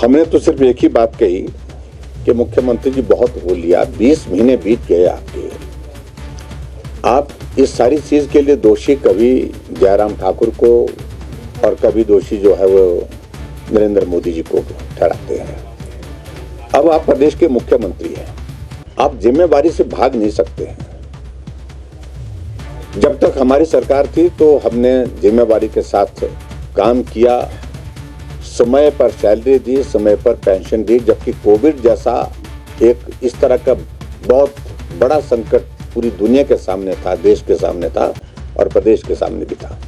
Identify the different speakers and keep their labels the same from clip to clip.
Speaker 1: हमने तो सिर्फ एक ही बात कही कि मुख्यमंत्री जी बहुत बोल लिया, 20 महीने बीत गए आपके। आप इस सारी चीज के लिए दोषी कभी जयराम ठाकुर को और कभी दोषी जो है वो नरेंद्र मोदी जी को ठहराते हैं। अब आप प्रदेश के मुख्यमंत्री हैं, आप जिम्मेवारी से भाग नहीं सकते हैं। जब तक हमारी सरकार थी तो हमने जिम्मेवारी के साथ काम किया, समय पर सैलरी दी, समय पर पेंशन दी, जबकि कोविड जैसा एक इस तरह का बहुत बड़ा संकट पूरी दुनिया के सामने था, देश के सामने था और प्रदेश के सामने भी था।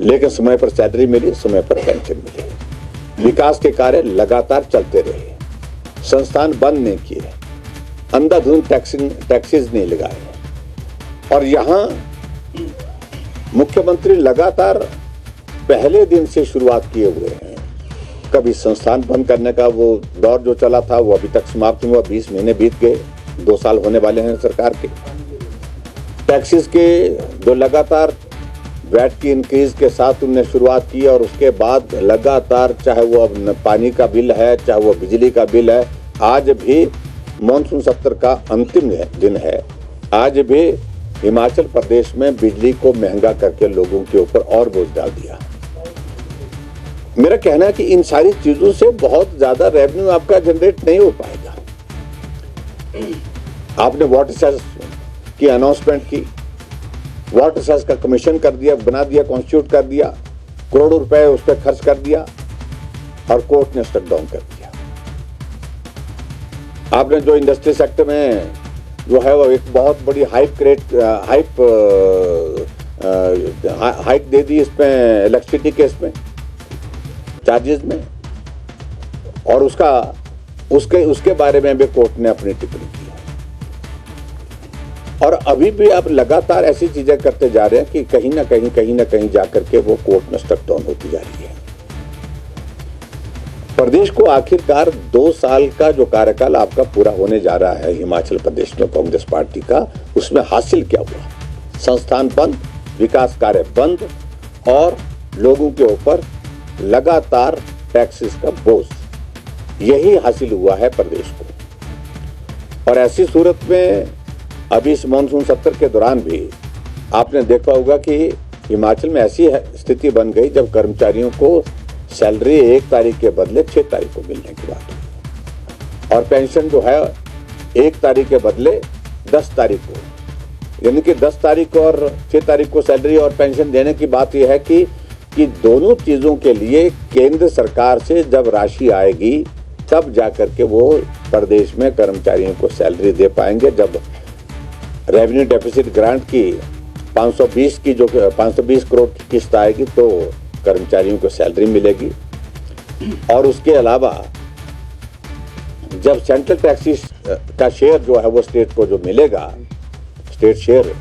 Speaker 1: लेकिन समय पर सैलरी मिली, समय पर पेंशन मिली, विकास के कार्य लगातार चलते रहे, संस्थान बंद नहीं किए, अंधाधुंध टैक्सेस नहीं लगाए। और यहाँ मुख्यमंत्री लगातार पहले दिन से शुरुआत किए हुए हैं। कभी संस्थान बंद करने का वो दौर जो चला था वो अभी तक समाप्त हुआ, 20 महीने बीत गए, 2 साल होने वाले हैं सरकार के। टैक्सेस के जो लगातार वैट की इंक्रीज के साथ उन्होंने शुरुआत की और उसके बाद लगातार, चाहे वो अब पानी का बिल है, चाहे वो बिजली का बिल है, आज भी मानसून सत्र का अंतिम दिन है, आज भी हिमाचल प्रदेश में बिजली को महंगा करके लोगों के ऊपर और बोझ डाल दिया। मेरा कहना है कि इन सारी चीजों से बहुत ज्यादा रेवेन्यू आपका जनरेट नहीं हो पाएगा। आपने वाटर सेस की अनाउंसमेंट की, वाटर सेस का कमीशन कर दिया, बना दिया, कॉन्स्टिट्यूट कर दिया, करोड़ों रुपए उस पर खर्च कर दिया और कोर्ट ने स्टक डाउन कर दिया। आपने जो इंडस्ट्री सेक्टर में जो है वो एक बहुत बड़ी हाइक दे दी इसमें, इलेक्ट्रिसिटी के इसमें चार्जेस में, और उसके बारे में भी कोर्ट ने अपनी टिप्पणी की। और अभी भी आप लगातार ऐसी चीजें करते जा रहे हैं कि कहीं ना कहीं जाकर के वो कोर्ट में स्टक डाउन होती जा रही है। प्रदेश को आखिरकार 2 साल का जो कार्यकाल आपका पूरा होने जा रहा है हिमाचल प्रदेश में कांग्रेस पार्टी का, उसमें हासिल क्या हुआ? संस्थान बंद, विकास कार्य बंद और लोगों के ऊपर लगातार टैक्सेस का बोझ, यही हासिल हुआ है प्रदेश को। और ऐसी सूरत में अभी इस मानसून सत्र के दौरान भी आपने देखा होगा कि हिमाचल में ऐसी स्थिति बन गई जब कर्मचारियों को सैलरी 1 तारीख के बदले 6 तारीख को मिलने की बात हुई, और पेंशन जो है 1 तारीख के बदले 10 तारीख को, यानी कि 10 तारीख और 6 तारीख को सैलरी और पेंशन देने की बात यह है कि दोनों चीजों के लिए केंद्र सरकार से जब राशि आएगी तब जाकर के वो प्रदेश में कर्मचारियों को सैलरी दे पाएंगे। जब रेवेन्यू डेफिसिट ग्रांट की 520 करोड़ की किस्त आएगी तो कर्मचारियों को सैलरी मिलेगी। और उसके अलावा जब सेंट्रल टैक्सेस का शेयर जो है वो स्टेट को जो मिलेगा, स्टेट शेयर,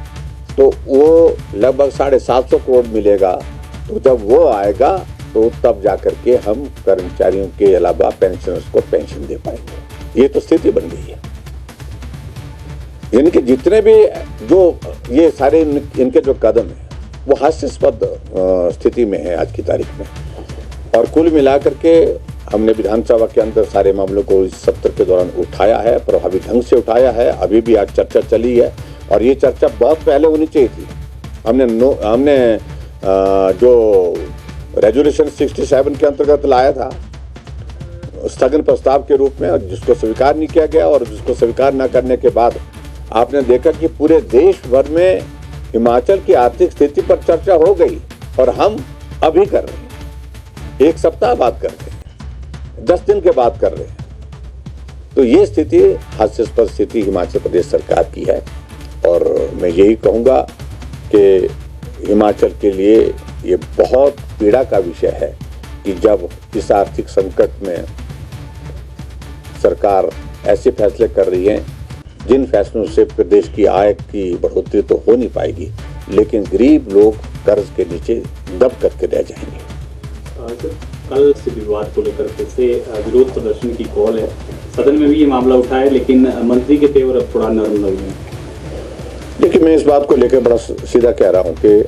Speaker 1: तो वो लगभग 750 करोड़ मिलेगा। तो जब वो आएगा तो तब जाकर के हम कर्मचारियों के अलावा पेंशनर्स को पेंशन दे पाएंगे। ये तो स्थिति बन गई है। यानी कि जितने भी जो ये सारे इनके जो कदम है वो हास्यास्पद स्थिति में है आज की तारीख में। और कुल मिलाकर के हमने विधानसभा के अंदर सारे मामलों को इस सत्र के दौरान उठाया है, प्रभावी ढंग से उठाया है। अभी भी आज चर्चा चली है और ये चर्चा बहुत पहले होनी चाहिए थी। हमने जो रेजोल्यूशन 67 के अंतर्गत लाया था स्थगन प्रस्ताव के रूप में, जिसको स्वीकार नहीं किया गया, और जिसको स्वीकार न करने के बाद आपने देखा कि पूरे देश भर में हिमाचल की आर्थिक स्थिति पर चर्चा हो गई और हम अभी कर रहे हैं, 1 सप्ताह बाद कर रहे हैं, 10 दिन के बाद कर रहे हैं। तो ये स्थिति हास्यास्पद स्थिति हिमाचल प्रदेश सरकार की है। और मैं यही कहूँगा कि हिमाचल के लिए ये बहुत पीड़ा का विषय है कि जब इस आर्थिक संकट में सरकार ऐसे फैसले कर रही है जिन फैसलों से प्रदेश की आय की बढ़ोतरी तो हो नहीं पाएगी, लेकिन गरीब लोग कर्ज के नीचे दब करके रह जाएंगे।
Speaker 2: कल से विवाद को लेकर फिर से विरोध प्रदर्शन की कॉल है, सदन में भी ये मामला उठा है, लेकिन मंत्री के तेवर अब थोड़ा नरम लग रहे हैं।
Speaker 1: देखिए, मैं इस बात को लेकर बड़ा सीधा कह रहा हूँ कि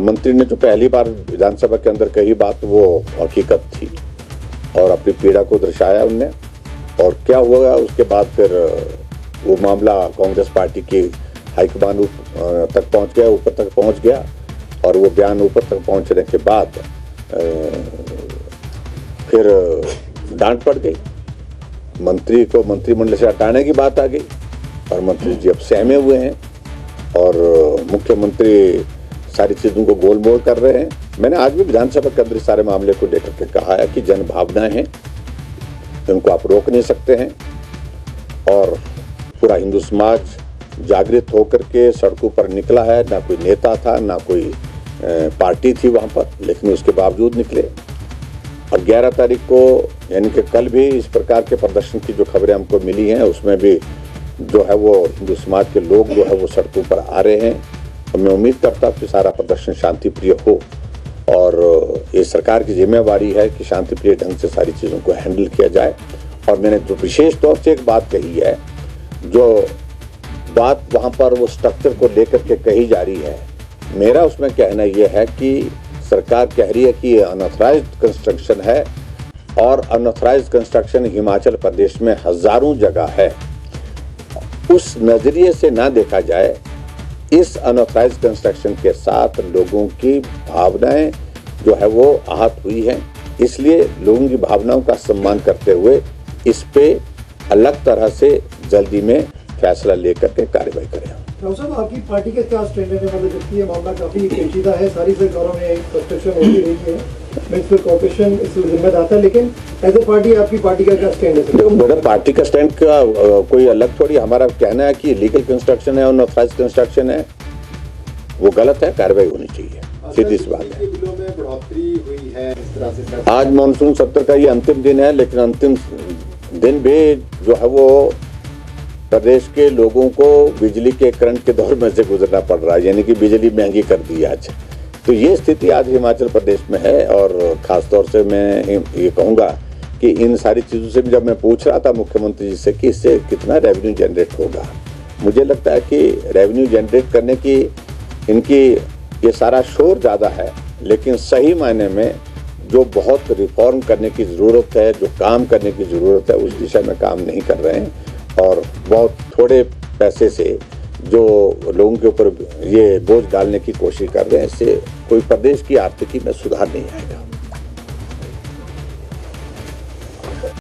Speaker 1: मंत्री ने जो पहली बार विधानसभा के अंदर कही बात वो हकीकत थी। और अपनी पीड़ा को दर्शाया उनने। और क्या हुआ उसके बाद फिर वो मामला कांग्रेस पार्टी की हाईकमान तक पहुंच गया, ऊपर तक पहुंच गया, और वो बयान ऊपर तक पहुंचने के बाद फिर डांट पड़ गई, मंत्री को मंत्रिमंडल से हटाने की बात आ गई, और मंत्री जी अब सहमे हुए हैं और मुख्यमंत्री सारी चीज़ों को गोल मोल कर रहे हैं। मैंने आज भी विधानसभा के अंदर सारे मामले को लेकर के कहा है कि जन भावनाएं हैं, उनको आप रोक नहीं सकते हैं, और पूरा हिंदू समाज जागृत होकर के सड़कों पर निकला है। ना कोई नेता था, ना कोई पार्टी थी वहाँ पर, लेकिन उसके बावजूद निकले। अब 11 तारीख को यानी कि कल भी इस प्रकार के प्रदर्शन की जो खबरें हमको मिली हैं, उसमें भी जो है वो हिंदू समाज के लोग जो है वो सड़कों पर आ रहे हैं। और मैं उम्मीद करता हूँ कि सारा प्रदर्शन शांति प्रिय हो, और ये सरकार की जिम्मेवारी है कि शांति प्रिय ढंग से सारी चीज़ों को हैंडल किया जाए। और मैंने जो विशेष तौर से एक बात कही है, जो बात वहाँ पर वो स्ट्रक्चर को लेकर के कही जा रही है, मेरा उसमें कहना यह है कि सरकार कह रही है कि ये अनऑथराइज्ड कंस्ट्रक्शन है, और अनऑथराइज्ड कंस्ट्रक्शन हिमाचल प्रदेश में हजारों जगह है। उस नज़रिए से ना देखा जाए, इस अनऑथराइज्ड कंस्ट्रक्शन के साथ लोगों की भावनाएं जो है वो आहत हुई हैं, इसलिए लोगों की भावनाओं का सम्मान करते हुए इस पे अलग तरह से जल्दी में फैसला लेकर के कार्रवाई करें।
Speaker 3: राव साहब, आपकी पार्टी का क्या स्टैंड है? मतलब जबकि ये मामला काफी पेचीदा है, सारी सरकारों में कंस्ट्रक्शन हो ही रही है, म्युनिसिपल कॉर्पोरेशन इस जिम्मेदार आता है, लेकिन एज ए पार्टी आपकी पार्टी का क्या स्टैंड है?
Speaker 1: देखो, मेरा पार्टी का स्टैंड का कोई अलग थोड़ी, हमारा कहना है कि लीगल कंस्ट्रक्शन है और अनऑथराइज्ड कंस्ट्रक्शन है, वो गलत है, कार्रवाई होनी चाहिए, सीधी सी बात है।
Speaker 3: बिलों में बढ़ोतरी हुई है इस तरह से।
Speaker 1: आज मानसून सत्र का ये अंतिम दिन है, लेकिन अंतिम दिन भी जो है वो प्रदेश के लोगों को बिजली के करंट के दौर में से गुजरना पड़ रहा है, यानी कि बिजली महंगी कर दी आज। तो ये स्थिति आज हिमाचल प्रदेश में है, और ख़ास तौर से मैं ये कहूँगा कि इन सारी चीज़ों से भी जब मैं पूछ रहा था मुख्यमंत्री जी से कि इससे कितना रेवेन्यू जनरेट होगा, मुझे लगता है कि रेवेन्यू जनरेट करने की इनकी ये सारा शोर ज़्यादा है, लेकिन सही मायने में जो बहुत रिफॉर्म करने की ज़रूरत है, जो काम करने की ज़रूरत है, उस दिशा में काम नहीं कर रहे हैं, और बहुत थोड़े पैसे से जो लोगों के ऊपर ये बोझ डालने की कोशिश कर रहे हैं, इससे कोई प्रदेश की आर्थिकी में सुधार नहीं आएगा।